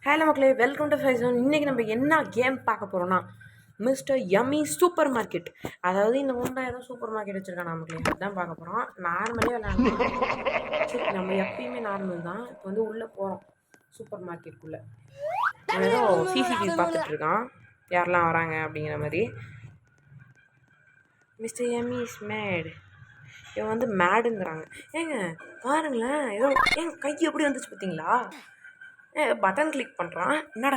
Hello மக்களே, welcome to ஃபைசோன். இன்றைக்கி நம்ம என்ன கேம் பார்க்க போகிறோன்னா மிஸ்டர் யம்மி சூப்பர் மார்க்கெட். அதாவது இந்த முண்டை ஏதோ சூப்பர் மார்க்கெட் வச்சுருக்கான் மக்களே, அதுதான் பார்க்க போகிறோம். நார்மலே விளையாடலாம். சரி, நம்ம எப்பயுமே நார்மல் தான். இப்போ வந்து உள்ளே போகிறோம் சூப்பர் மார்க்கெட்டுக்குள்ளே. ஏதோ சிசிடிவி பார்த்துட்ருக்கான் யாரெல்லாம் வராங்க அப்படிங்கிற மாதிரி. Mister yummy is made. இவன் வந்து மேடுங்கிறாங்க. ஏங்க பாருங்களேன், ஏதோ ஏங்க கை எப்படி வந்துச்சு பார்த்தீங்களா? பட்டன் கிளிக் பண்ணுறான். என்னடா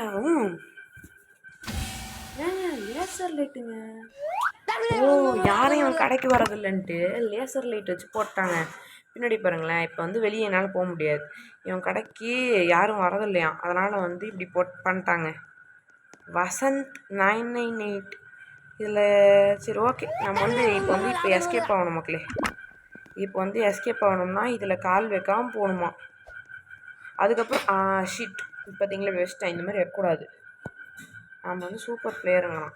லேசர் லைட்டுங்க. ஓ, யாரையும் கடைக்கு வரதில்லைன்ட்டு லேசர் லைட் வச்சு போட்டாங்க. பின்னாடி பாருங்களேன். இப்போ வந்து வெளியே என்னால் போக முடியாது. இவன் கடைக்கு யாரும் வரதில்லையாம், அதனால் வந்து இப்படி பண்ணிட்டாங்க. வசந்த் 998 இதில். சரி, ஓகே. நம்ம வந்து இப்போ எஸ்கேப் ஆகணும் மக்களே. இப்போ வந்து எஸ்கேப் ஆகணும்னா இதில் கால் வைக்காமல் போகணுமா. அதுக்கப்புறம் ஷீட் பார்த்தீங்களா, வெஸ்ட்டேன். இந்த மாதிரி வைக்கக்கூடாது. நம்ம வந்து சூப்பர் பிளேயருங்கண்ணா.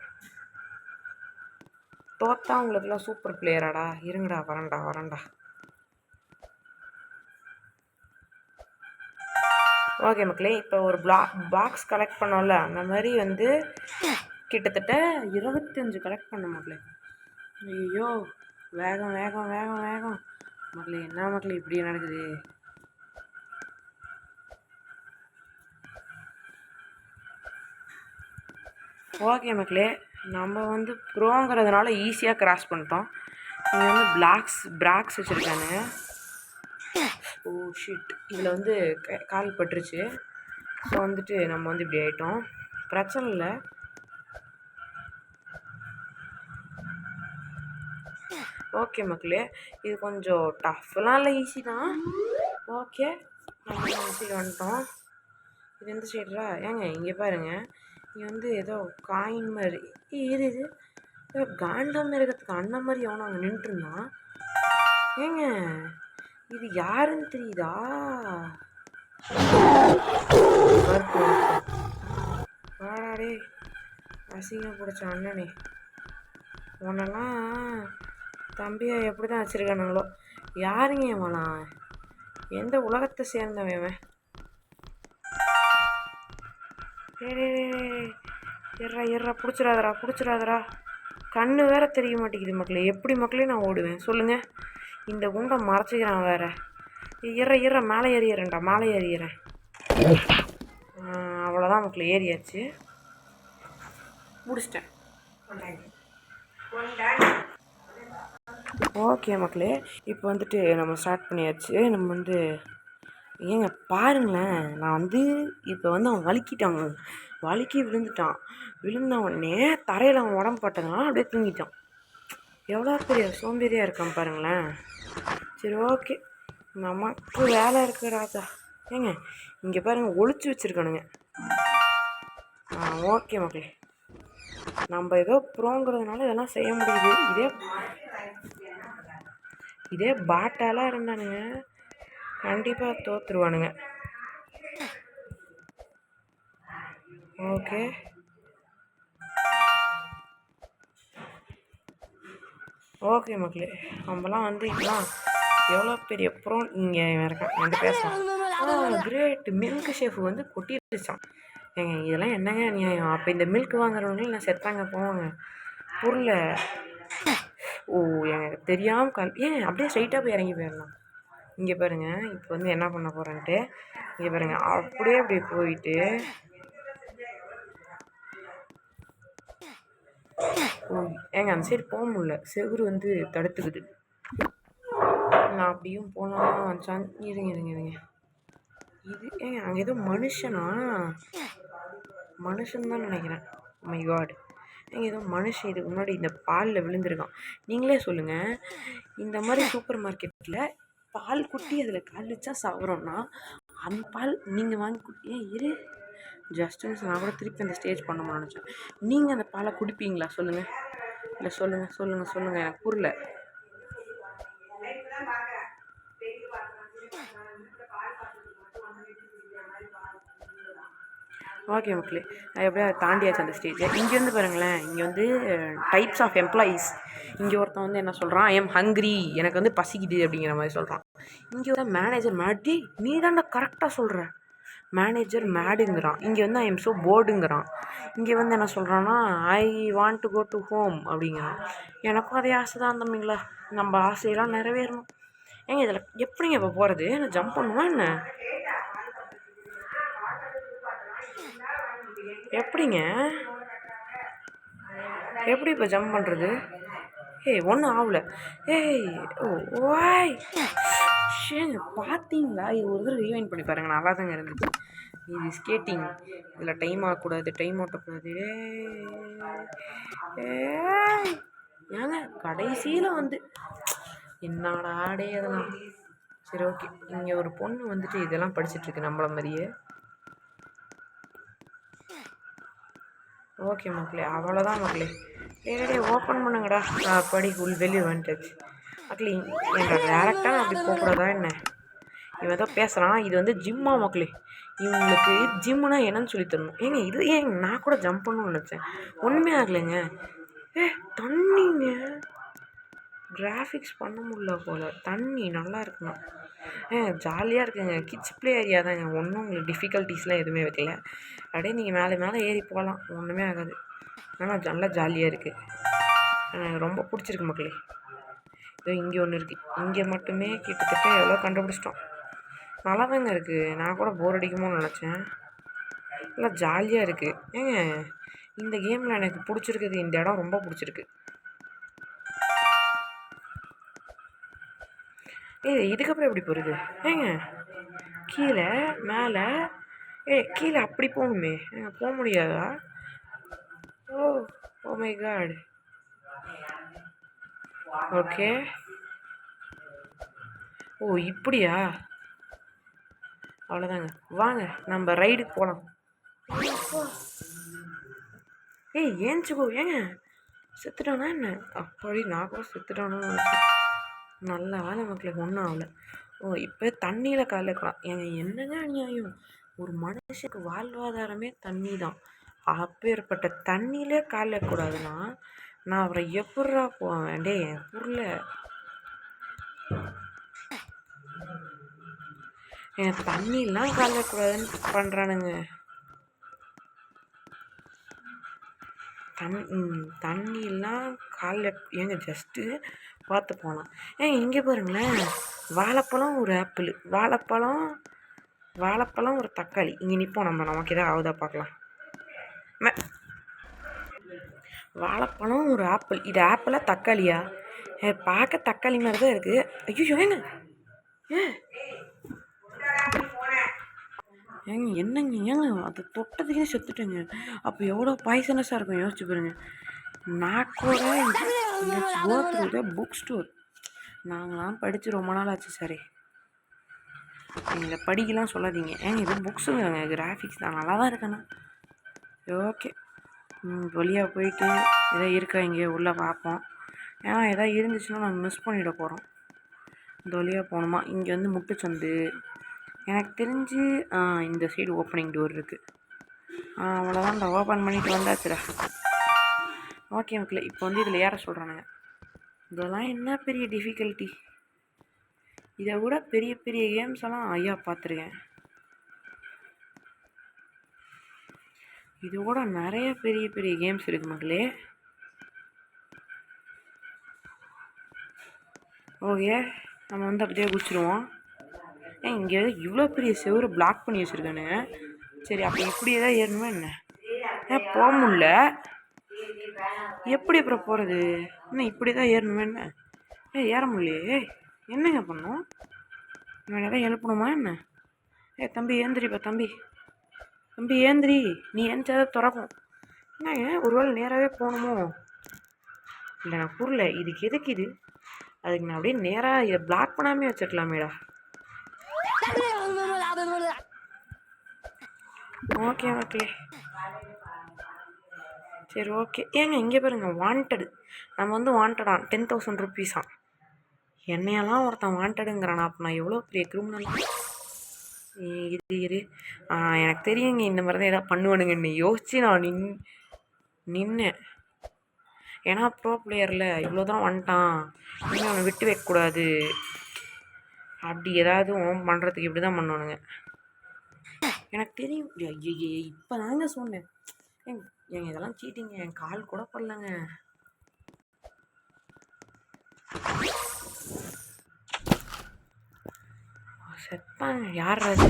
தோத்தா உங்களுக்குலாம் சூப்பர் பிளேயராடா? இருங்கடா, வரேன்டா. ஓகே மக்களே, இப்போ ஒரு பாக்ஸ் கலெக்ட் பண்ணோம்ல, அந்த மாதிரி வந்து கிட்டத்தட்ட 25 கலெக்ட் பண்ண மக்களே. ஐயோ, வேகம் மக்களே. என்ன மக்களே இப்படி நடக்குது? ஓகே மக்களே, நம்ம வந்து ப்ரோங்கிறதுனால ஈஸியாக கிராஸ் பண்ணிட்டோம். இங்கே வந்து பிராக்ஸ் வச்சுருக்காங்க. ஓ ஷிட், இதில் வந்து கால் பட்டுருச்சு. ஸோ வந்துட்டு நம்ம வந்து இப்படி ஆகிட்டோம். பிரச்சனை இல்லை. ஓகே மக்களே, இது கொஞ்சம் டஃப்லாம் இல்லை, ஈஸி தான். ஓகே, நம்ம சைடு வந்துட்டோம். இது எந்த சைடுரா? ஏங்க இங்கே பாருங்கள், இங்கே வந்து ஏதோ காயின் மாதிரி இது ஏதோ காண்டம் இருக்கிறதுக்கு அந்த மாதிரி எவனோ அங்கே நின்றுருந்தான். ஏங்க இது யாருன்னு தெரியுதா? வாடாடே அசிங்கம் பிடிச்ச அண்ணனே, உன்னெல்லாம் தம்பியை எப்படி தான் வச்சுருக்கானுங்களோ. யாருங்க இவனா? எந்த உலகத்தை சேர்ந்தவன்? எர்றா பிடிச்சிடாதரா. கண்ணு வேற தெரிய மாட்டேங்குது மக்களே. எப்படி மக்களே நான் ஓடுவேன் சொல்லுங்கள்? இந்த குண்டை மறைச்சிக்கிறான் வேற. ஏற மேலே ஏறிடுறேன். அவ்வளோதான் மக்களே, ஏறியாச்சு, முடிச்சிட்டேன். ஓகே மக்களே, இப்போ வந்துட்டு நம்ம ஸ்டார்ட் பண்ணியாச்சு. நம்ம வந்து ஏங்க பாருங்களேன், நான் வந்து இப்போ வந்து அவன் வலிக்கி விழுந்துட்டான். விழுந்த உடனே தரையில் அவன் உடம்பு பட்டதுனால அப்படியே தூங்கிட்டான். எவ்வளோ பெரிய சோம்பேறியாக இருக்கான் பாருங்களேன். சரி, ஓகே, நமக்கு வேலை இருக்குது ராஜா. ஏங்க இங்கே பாருங்கள், ஒளிச்சு வச்சுருக்கானுங்க. ஓகே மக்களே, நம்ம ஏதோ ப்ரோங்கிறதுனால இதெல்லாம் செய்ய முடியுது. இதே பாட்டாலாம் இருந்தானுங்க கண்டிப்பாக தோற்றுருவானுங்க. ஓகே மக்களே, நம்மலாம் வந்து இப்போலாம் எவ்வளோ பெரிய ப்ரோ. இங்கே இருக்கான் வந்து பேசலாம். கிரேட் மில்க் ஷேஃப் வந்து கொட்டிடுச்சான். ஏங்க இதெல்லாம் என்னங்க நியாயம்? அப்போ இந்த மில்க் வாங்குறவங்களும் நான் செத்தாங்க போவாங்க பொருள். ஓ, எனக்கு தெரியாமல் ஏன் அப்படியே ஸ்ட்ரைட்டாக போய் இறங்கி போயிடலாம். இங்கே பாருங்கள், இப்போ வந்து என்ன பண்ண போகிறேன்ட்டு. இங்கே பாருங்கள், அப்படியே போயிட்டு ஏங்க அந்த சைடு போக முடியல, செவுரு வந்து தடுத்துக்குது. நான் அப்படியும் போனால் இருங்க. இது ஏங்க அங்கே ஏதோ மனுஷன் தான் நினைக்கிறேன். மை காட், ஏங்க ஏதோ மனுஷன் இதுக்கு முன்னாடி இந்த பாலில் விழுந்திருக்கான். நீங்களே சொல்லுங்கள், இந்த மாதிரி சூப்பர் மார்க்கெட்டில் பால் குட்டி அதில் கால் வச்சா சாப்பிட்றோன்னா அந்த பால் நீங்கள் வாங்கி குட்டி ஜஸ்ட்டு நான் கூட திருப்பி அந்த ஸ்டேஜ் பண்ணணும்னு நினச்சேன். நீங்கள் அந்த பாலை குடிப்பீங்களா சொல்லுங்கள்? இல்லை சொல்லுங்கள், எனக்கு புரியல. ஓகே மக்களே, எப்படியா தாண்டியாச்சு அந்த ஸ்டேஜ். இங்கேருந்து பாருங்களேன், இங்கே வந்து டைப்ஸ் ஆஃப் எம்ப்ளாயீஸ். இங்கே ஒருத்தன் வந்து என்ன சொல்கிறான், ஐ எம் ஹங்க்ரி, எனக்கு வந்து பசிக்குது அப்படிங்கிற மாதிரி சொல்கிறான். இங்கே ஒரு மேனேஜர் மாட்டி, நீ தான்டா கரெக்டாக சொல்கிற, மேனேஜர் மேடுங்கிறான். இங்கே வந்து ஐ எம் ஸோ போர்டுங்கிறான். இங்கே வந்து என்ன சொல்கிறான்னா I want to go to home அப்படிங்கிறான். எனக்கும் அதே ஆசை தான் தம்பிங்களா, நம்ம ஆசையெல்லாம் நிறைவேறணும். ஏங்க இதில் எப்படிங்க இப்போ போகிறது? நான் ஜம்ப் பண்ணுமா என்ன? எப்படிங்க எப்படி இப்போ ஜம்ப் பண்ணுறது? ஏய் ஒன்றும் ஆகலை. ஏய் ஓய் ஏங்க பார்த்தீங்களா? இது ஒரு தடவை ரீவைண்ட் பண்ணி பாருங்கள், நல்லா தாங்க இருந்துச்சு. இது ஸ்கேட்டிங், இதில் டைம் ஆகக்கூடாது, டைம் ஓட்டக்கூடாது. ஏங்க கடைசியில் வந்து என்னடா ஆடே அதெல்லாம். சரி ஓகே, இங்கே ஒரு பொண்ணு வந்துட்டு இதெல்லாம் படிச்சுட்ருக்கு நம்மள மாதிரியே. ஓகே மக்களே, அவ்வளோதான் மக்களே. டே ஓப்பன் பண்ணுங்கடா. படி வெளியே வந்துட்டாச்சு மக்களே. என்ற டேரெக்டாக நான் அப்படி போகக்கூடாதா என்ன? இவன் ஏதோ பேசுகிறான். இது வந்து ஜிம்மா மக்களே. இவங்களுக்கு ஜிம்முனா என்னன்னு சொல்லி தரணும். ஏங்க இது ஏங்க நான் கூட ஜம்ப் பண்ணணும்னு நினச்சேன், ஒன்றுமே ஆகலைங்க. தண்ணிங்க, கிராஃபிக்ஸ் பண்ண முடியல போல். தண்ணி நல்லா இருக்குண்ணா. ஜாலியாக இருக்குங்க. கிட்ஸ் ப்ளே ஏரியா தாங்க, ஒன்றும் உங்களுக்கு டிஃபிகல்ட்டிஸ்லாம் எதுவுமே வைக்கல. அப்படியே நீங்கள் மேலே மேலே ஏறி போகலாம், ஒன்றுமே ஆகாது. ஆனால் நல்லா ஜாலியாக இருக்குது, எனக்கு ரொம்ப பிடிச்சிருக்கு மக்களே. இதோ இங்கே ஒன்று இருக்குது. இங்கே மட்டுமே கிட்டத்தட்ட எவ்வளோ கண்டுபிடிச்சிட்டோம். நல்லா தாங்க இருக்குது. நான் கூட போர் அடிக்குமோன்னு நினச்சேன். நல்லா ஜாலியாக இருக்குது. ஏங்க இந்த கேமில் எனக்கு பிடிச்சிருக்குது, இந்த இடம் ரொம்ப பிடிச்சிருக்கு. இதுக்கப்புறம் எப்படி போகிறது? ஏங்க கீழே மேலே, கீழே அப்படி போகணுமே, போக முடியாதா? Oh my god. Okay, oh இப்படியா? அவ்வளோதாங்க, வாங்க நம்ம ரைடுக்கு போகலாம். ஏஞ்சிக்கோ. ஏங்க செத்துட்டானா என்ன? அப்படி நான் கூட செத்துட்டானு நல்ல வேலை மக்களுக்கு ஒன்றும் ஆகலை. இப்போ தண்ணியில் காலைல இருக்கலாம். ஏங்க என்னங்க அநியாயம், ஒரு மனுஷனுக்கு வாழ்வாதாரமே தண்ணி தான். அப்பேற்பட்ட தண்ணியிலே காலைல இருக்கக்கூடாதுன்னா நான் அவரை எப்பட்றா போவேன்? டே என் ஊரில் என் தண்ணிலாம் காலைல இருக்கக்கூடாதுன்னு பண்ணுறானுங்க. தண்ணிலாம் காலைல ஏங்க ஜஸ்ட்டு பார்த்து போகலாம். இங்கே பாருங்களேன், வாழைப்பழம் ஒரு ஆப்பிள், வாழைப்பழம் ஒரு தக்காளி. இங்கே நிற்போம் நம்ம, நமக்கு எதாவது ஆகுதா பார்க்கலாம். வாழைப்பழம் ஒரு ஆப்பிள். இது ஆப்பிளா தக்காளியா? பார்க்க தக்காளி மாதிரி தான் இருக்குது. ஐயோ ஏங்க என்னங்க அது தொட்டதுக்கே செத்துட்டேங்க. அப்போ எவ்வளோ பாய்சனஸாக இருக்கும் யோசிச்சு பாருங்க. நான் கூட புக் ஸ்டோர் நாங்களாம் படித்து ரொம்ப நாள் ஆச்சு. சரி நீங்கள் படிக்கலாம் சொல்லாதீங்க. இது புக்ஸுங்க, கிராஃபிக்ஸ் தான் நல்லா தான் இருக்கேண்ணா. ஓகே, வழியாக போயிட்டு எதாவது இருக்கா இங்கே உள்ளே பார்ப்போம். ஏன்னா எதாவது இருந்துச்சுன்னா நாங்கள் மிஸ் பண்ணிட போகிறோம். இந்த வழியாக போகணுமா? இங்கே வந்து முட்டுச்சந்து எனக்கு தெரிஞ்சு இந்த சைடு ஓப்பனிங் டோர் இருக்குது. அவ்வளோதான், இந்த ஓப்பன் பண்ணிட்டு வந்தாச்சுடா. ஓகே மக்களே, இப்போ வந்து இதில் ஏற சொல்கிறானுங்க. இதெல்லாம் என்ன பெரிய டிஃபிகல்ட்டி, இதை விட பெரிய பெரிய கேம்ஸ் எல்லாம் ஐயா பார்த்துருக்கேன். இது கூட நிறைய பெரிய பெரிய கேம்ஸ் இருக்குது மக்களே. ஓகே, நம்ம வந்து அப்படியே குடிச்சிடுவோம். இங்கே இவ்வளோ பெரிய செவரு பிளாக் பண்ணி வச்சுருக்கானு. சரி, அப்போ இப்படியே தான் ஏறணுமா என்ன? போக முடில, எப்படி அப்புறம் போகிறது? இன்னும் இப்படி தான் ஏறணுமா என்ன? ஏற முடியலையே. என்னங்க பண்ணோம்? நான் எதாவது எழுப்பணுமா என்ன? தம்பி ஏந்திரிப்பா, தம்பி ஏந்திரி, நீ ஏந்திரிச்சாதான் திறக்கும். என்னங்க ஒருவேளை நேராகவே போகணுமோ? இல்லை நான் புரியல, இதுக்கு எதுக்கு இது? அதுக்கு நான் அப்படியே நேராக இதை பிளாக் பண்ணாமே வச்சுருக்கலாமேடா. ஓகே ஓகே சரி ஓகே. இங்கே பாருங்க, வாண்டடு. நம்ம வந்து வாண்டடா 10,000 ருபீஸாம். என்னையெல்லாம் ஒருத்தன் வாண்டடுங்கிறானா? அப்போ நான் எவ்வளோ பெரிய கிரிமினல். இரு எனக்கு தெரியுங்க, இந்த மாதிரி தான் எதாவது பண்ணுவானுங்கன்னு யோசித்து நான் நின்னேன். ஏன்னா ப்ரோ பிளேயரில் இவ்வளோ தூரம் வந்துட்டான், இன்னும் அவனை விட்டு வைக்கக்கூடாது. அப்படி ஏதாவது பண்ணுறதுக்கு இப்படி தான் பண்ணுவானுங்க. எனக்கு தெரியும். ஐயய்யே! இப்போ தாங்க சொன்னேன். ஏங்க ஏங்க இதெல்லாம் சீட்டிங்க. என் கால் கூட படலங்க. செத்தாங்க. யார் அது?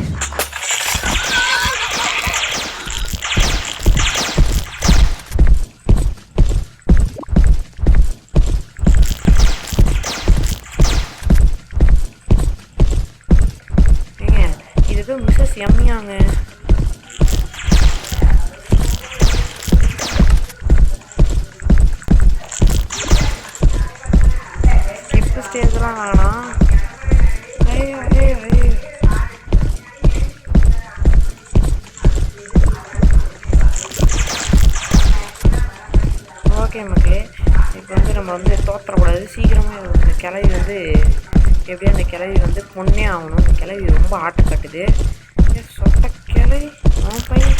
ஏங்க இது ஏதோ மிஸ்ஸஸ் எம்மியாங்க. ஸ்கிப் ஸ்டேஜ்லாம் வேணாம். ஐயோ ஐயோ ஐயோ. ஓகே மக்களே, இப்போ வந்து நம்ம வந்து தோற்றக்கூடாது. சீக்கிரமாக இந்த கிளவி வந்து எப்படியா அந்த கிளவி வந்து பொண்ணே ஆகணும். இந்த கிளவி ரொம்ப ஆட்டை கட்டுது. சொட்ட கிளவி அவன் பையன்.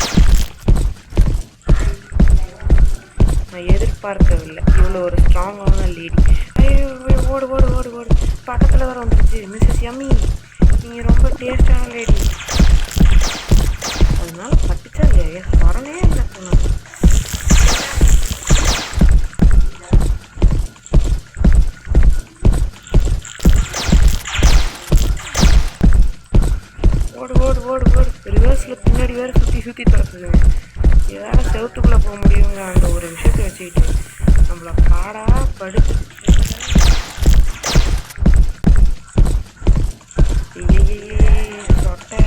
நான் எதிர்பார்க்கவில்லை இவ்வளோ ஒரு ஸ்ட்ராங்கான லேடி. ஐயோ ஓடு ஓடு ஓடு ஓடு. பக்கத்தில் வேறு வந்துருச்சு. மிஸ்ஸஸ் எம்மி, நீங்கள் ரொம்ப டேஸ்டான லேடி. அதனால பட்டுச்சா இல்லையா? வரனே இல்லை போனோம். ஓடு ஓடு ஓடு ஓடு. ரிவர்ஸில் பின்னாடி வேறு சுற்றி சுற்றி திறக்குதுங்க. ஏதாவது செவத்துக்குள்ளே போக முடியுங்க அந்த ஒரு விஷயத்தை வச்சுக்கிட்டு. நம்மளை பாடா படுத்து. சொட்டை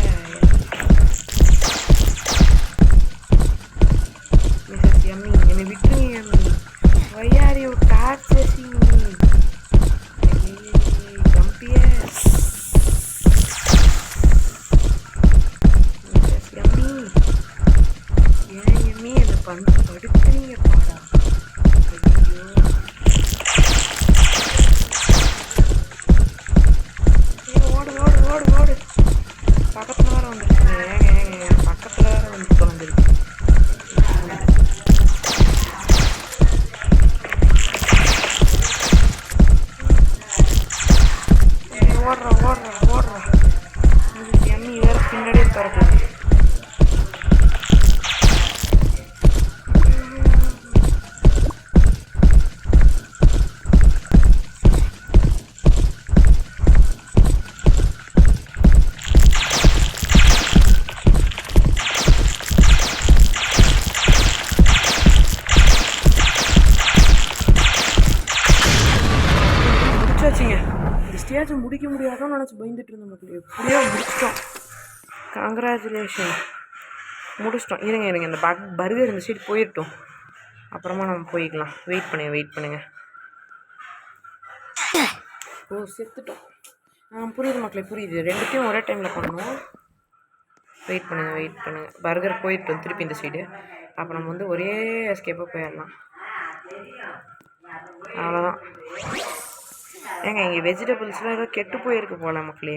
மிஸ்ஸஸ் எம்மி, என்னை விட்டுருங்க Emmy. Why are you torturing me? ஜம்பியே மிஸ்ஸஸ் எம்மி. ஏன் எம்மி என்னை படுத்துறீங்க பாடா? ஐயோ ஓடு ஓடு ஓடு ஓடு. பக்கத்தில் வேறு வந்துருக்குங்க. ஏங்க ஏங்க என் பக்கத்தில் வேறு வந்து திறந்துருக்கு. ஓடுறா ஓடுறா ஓடுறா. மிஸ்ஸஸ் எம்மி வேறு பின்னாடியே திறக்குது. முடிச்சாச்சுங்க. இந்த ஸ்டேஜை முடிக்க முடியாதோன்னு நினச்சி பயந்துட்டு இருந்த மக்கள் எப்படியோ முடிச்சிட்டோம். கங்க்ராச்சுலேஷன், முடிச்சிட்டோம். இருங்க இருங்க, இந்த பர்கர் இந்த சைடு போயிட்டோம். அப்புறமா நம்ம போய்க்கலாம். வெயிட் பண்ணுங்க. ஓ செத்துட்டோம். புரியுது மக்களே, புரியுது. ரெண்டுத்தையும் ஒரே டைமில் பண்ணணும். வெயிட் பண்ணுங்க. பர்கர் போயிட்டோம் திருப்பி இந்த சைடு. அப்போ நம்ம வந்து ஒரே எஸ்கேப்பாக போயிடலாம். அவ்வளோதான். ஏங்க இங்கே வெஜிடபிள்ஸ்லாம் ஏதோ கெட்டு போயிருக்கு போல மக்களே.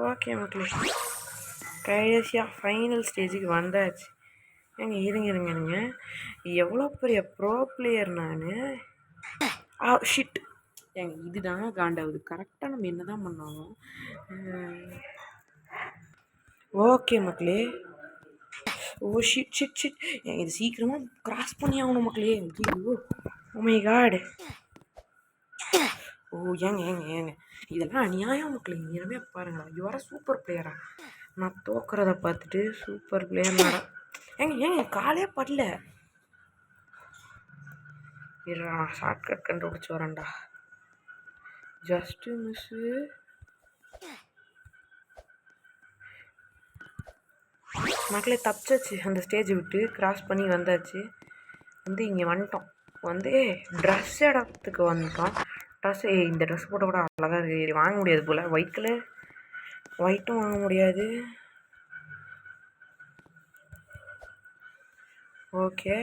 ஓகே மக்களே, கடைசியாக ஃபைனல் ஸ்டேஜுக்கு வந்தாச்சு. ஏங்க இருங்க. எவ்வளோ பெரிய ப்ரோ பிளேயர் நான். ஷிட். ஏங்க இதுதாங்க காண்டாகுது. கரெக்டாக நம்ம என்ன தான் பண்ணாலும். ஓகே மக்களே. Oh shit. ஏங்க இது சீக்கிரமாக கிராஸ் பண்ணி ஆகணும் மக்களே. ஐயோ ஓ மை காட். ஓ ஏங்க இதெல்லாம் அநியாயம் மக்களே. இனிமே பாருங்களா, இது வர சூப்பர் பிளேயரா? நான் தோக்குறத பார்த்துட்டு சூப்பர் பிளேயர்னாடா. ஏங்க காலே படல. இருடா, நான் ஷார்ட்கட் கண்டுபிடிச்சி வரேன்டா. Just miss. மக்களே தப்பிச்சாச்சு. அந்த ஸ்டேஜ் விட்டு கிராஸ் பண்ணி வந்தாச்சு. வந்து இங்கே வந்துட்டோம். வந்து ட்ரெஸ் இடத்துக்கு வந்துட்டோம். இந்த ட்ரெஸ் போட்ட கூட அழகாக இருக்குது. வாங்க முடியாது போல். ஒயிட் கலர் ஒயிட்டும் வாங்க முடியாது. ஓகே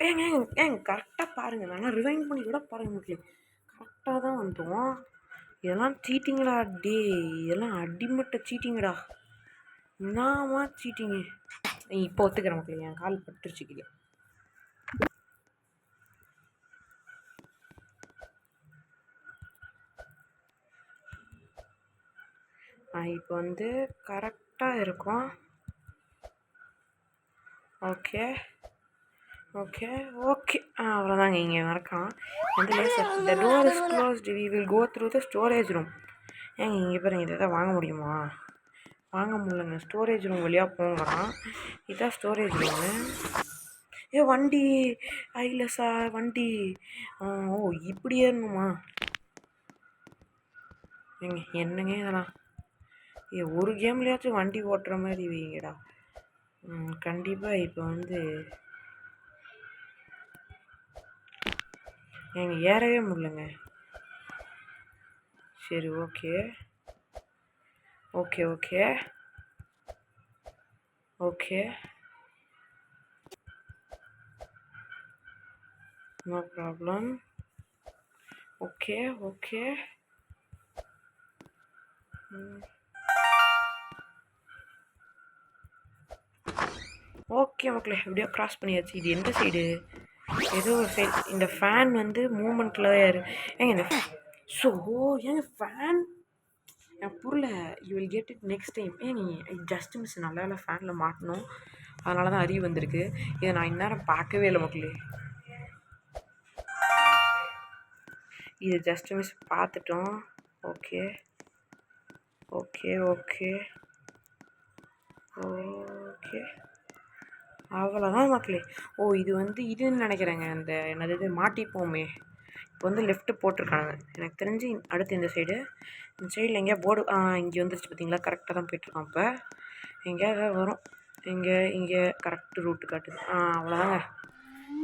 ஏங்க கரெக்டாக பாருங்கள். வேணா ரிவைண்ட் பண்ணி கூட பாருங்கள் மக்களே. கரெக்டாக தான் வந்தோம். இதெல்லாம் சீட்டிங்கடா டே. இதெல்லாம் அடிமட்ட சீட்டிங்கடா. என்னமா சீட்டிங்கு. இப்போ ஒத்துக்கிறேன் மக்களே, என் கால் பட்டுருச்சுக்கல. இப்போ வந்து கரெக்டாக இருக்கும். ஓகே ஓகே ஓகே அவ்வளோதாங்க. இங்கே மறக்கலாம் வந்து laser. The door is closed, we will go through the storage room. ஏங்க இங்கே பாருங்க, இதை தான் வாங்க முடியுமா? வாங்க முடியலங்க. ஸ்டோரேஜ் ரூம் வழியாக போங்கலாம். இதுதான் ஸ்டோரேஜ் ரூமு. வண்டி இல்லை சார், வண்டி. ஓ இப்படி ஏறணுமா? ஏங்க என்னங்க இதெல்லாம்? ஒரு கேம்லேயாச்சும் வண்டி ஓட்டுற மாதிரி வைங்கடா. கண்டிப்பாக இப்போ வந்து ஏங்க ஏறவே முடியலங்க. சரி okay okay okay okay no problem. Okay okay okay மக்களே, எப்படியோ க்ராஸ் பண்ணியாச்சு. இது எந்த சைடு? ஏதோ ஒரு சைடு. இந்த ஃபேன் வந்து மூமெண்ட்டில் தான் ஏங்க இந்த ஏங்க ஃபேன் எனக்கு புரியல. You will get it next time. நீ ஜஸ்ட் மிஸ். நல்ல வேலை ஃபேனில் மாட்டணும், அதனால தான் அறிவு வந்திருக்கு. இதை நான் இந்நேரம் பார்க்கவே இல்லை மக்களே. இது ஜஸ்ட் மிஸ் பார்த்துட்டோம். ஓகே ஓகே ஓகே ஓகே அவ்வளோதான் மக்களே. இது வந்து இதுன்னு நினைக்கிறேங்க. அந்த என்னது மாட்டிப்போமே, இப்போ வந்து லெஃப்ட்டு போட்டிருக்காங்க எனக்கு தெரிஞ்சு. அடுத்து இந்த சைடில் எங்கேயா போர்டு இங்கே வந்துருச்சு பார்த்தீங்களா? கரெக்டாக தான் போய்ட்டுருக்கோம். இப்போ எங்கேயா வரும். இங்கே கரெக்டு ரூட்டு காட்டுது. அவ்வளோதாங்க,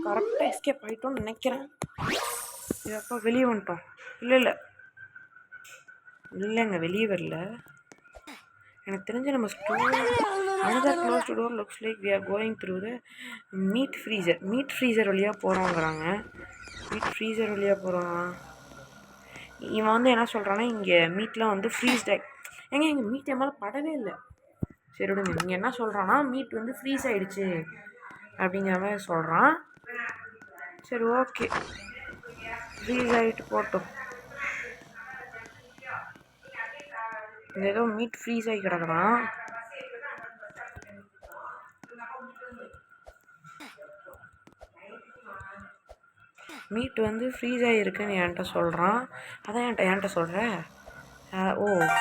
கரெக்டாக எஸ்கேப் ஆகிட்டோன்னு நினைக்கிறேன். எப்போ வெளியே வந்துட்டோம்? இல்லைங்க வெளியே வரல. எனக்கு தெரிஞ்சு நம்ம another closed door looks like we are going through the meat freezer வழியாக போகிறோங்கிறாங்க. இவன் வந்து என்ன சொல்கிறான்னா, இங்கே மீட்லாம் வந்து ஃப்ரீஸ் ஆகி எங்கள் மீட் என் மேலே படவே இல்லை. சரி விடுங்க. இங்கே என்ன சொல்கிறான்னா, மீட் வந்து ஃப்ரீஸ் ஆகிடுச்சு அப்படிங்கிற மாதிரி சொல்கிறான். சரி ஓகே, ஃப்ரீஸ் ஆகிட்டு போட்டோம். இந்த ஏதோ மீட் ஃப்ரீஸ் ஆகி கிடக்குறான். மீட் வந்து ஃப்ரீஸ் ஆகிருக்குன்னு என்கிட்ட சொல்கிறான். அதான் என்கிட்ட சொல்கிறேன்.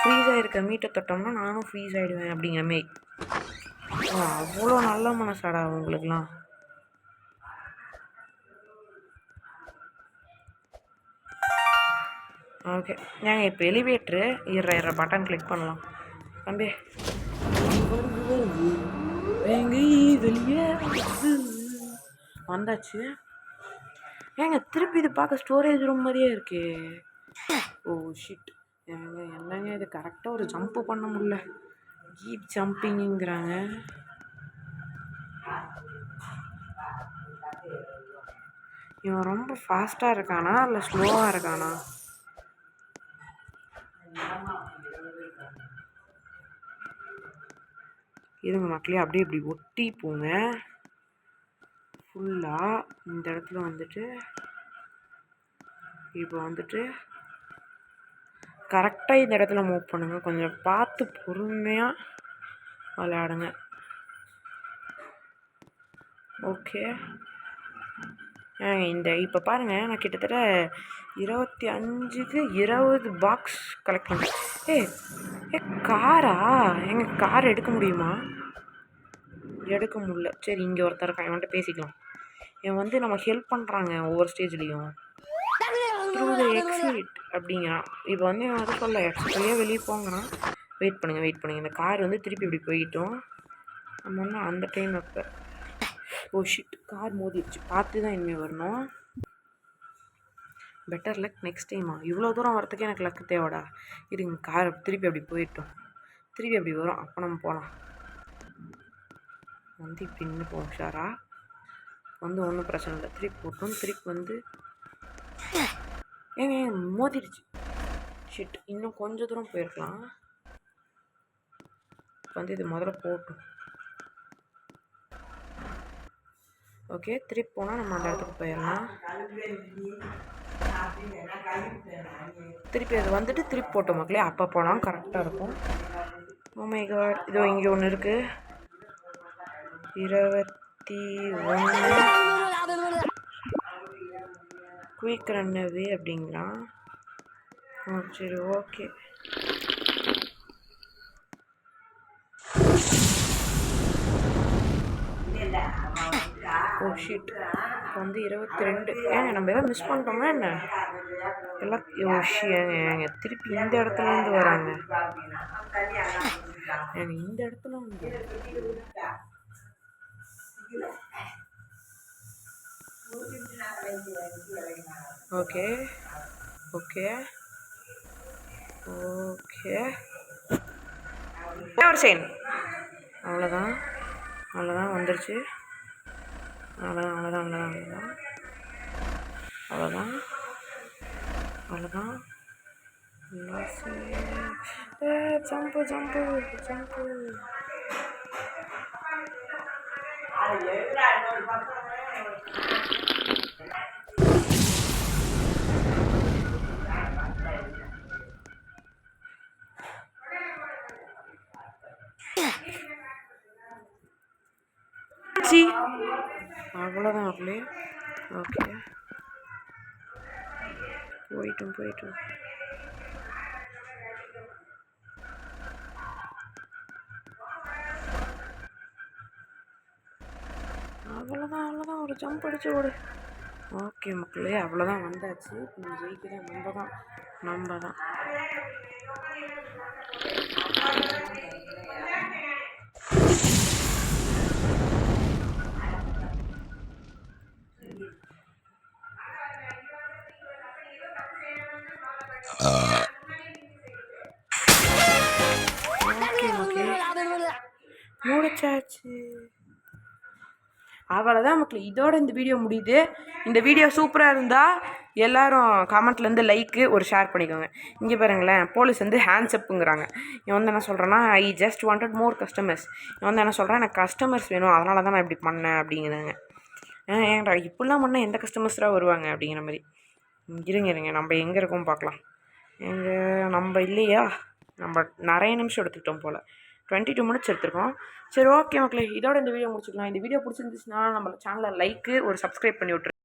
ஃப்ரீஸ் ஆகிருக்க மீட்டை தொட்டோம்னா நானும் ஃப்ரீஸ் ஆகிடுவேன் அப்படிங்கிற மாரி. அவ்வளோ நல்ல மனசாடா உங்களுக்குலாம். ஓகே ஏங்க இப்போ எலிவேட்ரு இற பட்டன் கிளிக் பண்ணலாம். தம்பி வெளியே வந்தாச்சு. ஏங்க திருப்பி இது பார்க்க ஸ்டோரேஜ் ரூம் மாதிரியே இருக்கு. ஷிட். என்னங்க இது கரெக்டாக ஒரு ஜம்ப்பு பண்ண முடியல. கீப் ஜம்பிங்கிறாங்க. இவன் ரொம்ப ஃபாஸ்ட்டாக இருக்கானா இல்லை ஸ்லோவாக இருக்கானா? இதுங்க மக்களே, அப்படியே இப்படி ஒட்டி போங்க ஃபுல்லாக. இந்த இடத்துல வந்துட்டு இப்போ வந்துட்டு கரெக்டாக இந்த இடத்துல மூவ் பண்ணுங்க. கொஞ்சம் பார்த்து பொறுமையாக விளையாடுங்க. ஓகே இந்த இப்போ பாருங்கள், நான் கிட்டத்தட்ட 25க்கு 20 பாக்ஸ் கலெக்ட் பண்ணுறேன். காரா? கார் எடுக்க முடியுமா? எடுக்க முடியல. சரி, இங்கே ஒருத்தர் இருக்கான், இவன்கிட்ட பேசிக்கலாம். இவன் வந்து நம்ம ஹெல்ப் பண்ணுறாங்க ஒவ்வொரு ஸ்டேஜ்லேயும். த்ரூ த எக்ஸிட் அப்படிங்கிறான். இப்போ வந்து இவன் வந்து சொல்ல எக்ஸ்ட்ரா வெளியே போங்கிறான். வெயிட் பண்ணுங்கள். இந்த கார் வந்து திருப்பி இப்படி போயிட்டோம். நம்ம வந்து அந்த டைம் அப்போ ஷிட், கார் மோதிடுச்சு. பார்த்து தான் இனிமேல் வரணும். பெட்டர் லக் நெக்ஸ்ட் டைமா? இவ்வளோ தூரம் வரத்துக்கு எனக்கு லக்கு தேவைடா. இருங்க, கார் திருப்பி அப்படி போயிட்டோம். திருப்பி அப்படி வரும், அப்போ நம்ம போகலாம். வந்து இப்படி நின்று போவோம் ஷாரா. வந்து ஒன்றும் பிரச்சனை இல்லை. திருப்பி போட்டோம். திருப்பி வந்து மோதிடுச்சு. ஷிட், இன்னும் கொஞ்சம் தூரம் போயிருக்கலாம். வந்து இது முதல்ல போட்டோம். ஓகே, திருப்பி போனால் நம்ம அந்த இடத்துக்கு போயிடலாம். திருப்பி அது வந்துட்டு திருப்பி போட்டோம் மக்களே, அப்போ போனால் கரெக்டாக இருக்கும். ஓ மை காட், இதோ இங்கே ஒன்று இருக்குது. 21 குயிக் ரன்னவே அப்படிங்கிறான். சரி ஓகே. ஓ ஷீட், இப்போ வந்து 22. ஏங்க நம்ம எதாவது மிஸ் பண்ணிட்டோமா என்ன? எல்லாம் ஏங்க திருப்பி இந்த இடத்துலேருந்து வராங்க. ஏங்க இந்த இடத்துல வந்து ஓகே ஓகே ஓகே ஒரு செகண்ட். அவ்வளோதான் அவ்வளோதான் வந்துருச்சு. அவ்வளோதான் அவ்வளோதான் அவ்வளோதான் அவ்வளோதான் அவ்வளோதான் அவ்வளோதான். ஜம்பு ஜம்பு ஜம்பு. அவ்வளோதான் அவளே. ஓகே, போயிட்டோம் போயிட்டோம். அவ்வளோதான் அவ்வளோதான், ஒரு ஜம்ப் அடிச்சு ஓடு. ஓகே மக்களே, அவ்வளோதான் வந்தாச்சு. இப்போ ஜெயிக்கிறேன். நம்ம தான் முடிச்சாச்சு. அவ்வளோதான் மக்களே, இதோட இந்த வீடியோ முடியுது. இந்த வீடியோ சூப்பராக இருந்தால் எல்லோரும் கமெண்ட்லேருந்து லைக்கு ஒரு ஷேர் பண்ணிக்கோங்க. இங்கே பாருங்களேன், போலீஸ் வந்து ஹேண்ட்ஸ் அப்புங்கிறாங்க. இவன் வந்து என்ன சொல்கிறேன்னா, I just wanted more customers. இவன் வந்து என்ன சொல்கிறான், எனக்கு கஸ்டமர்ஸ் வேணும், அதனால தான் நான் இப்படி பண்ணேன் அப்படிங்கிறாங்க. ஏன்டா இப்படிலாம் பண்ணால் எந்த கஸ்டமர்ஸாக வருவாங்க அப்படிங்கிற மாதிரி. இருங்க நம்ம எங்கே இருக்கோம் பார்க்கலாம். நம்ம இல்லையா, நம்ம நிறைய நிமிஷம் எடுத்துக்கிட்டோம் போல். 22 மினிட்ஸ் எடுத்துருக்கோம். சரி ஓகே மக்களே, இதோட இந்த வீடியோ முடிச்சுக்கலாம். இந்த வீடியோ பிடிச்சிருந்துச்சுன்னா நம்ம சேனலை லைக்கு ஒரு சப்ஸ்கிரைப் பண்ணி விட்ருங்க.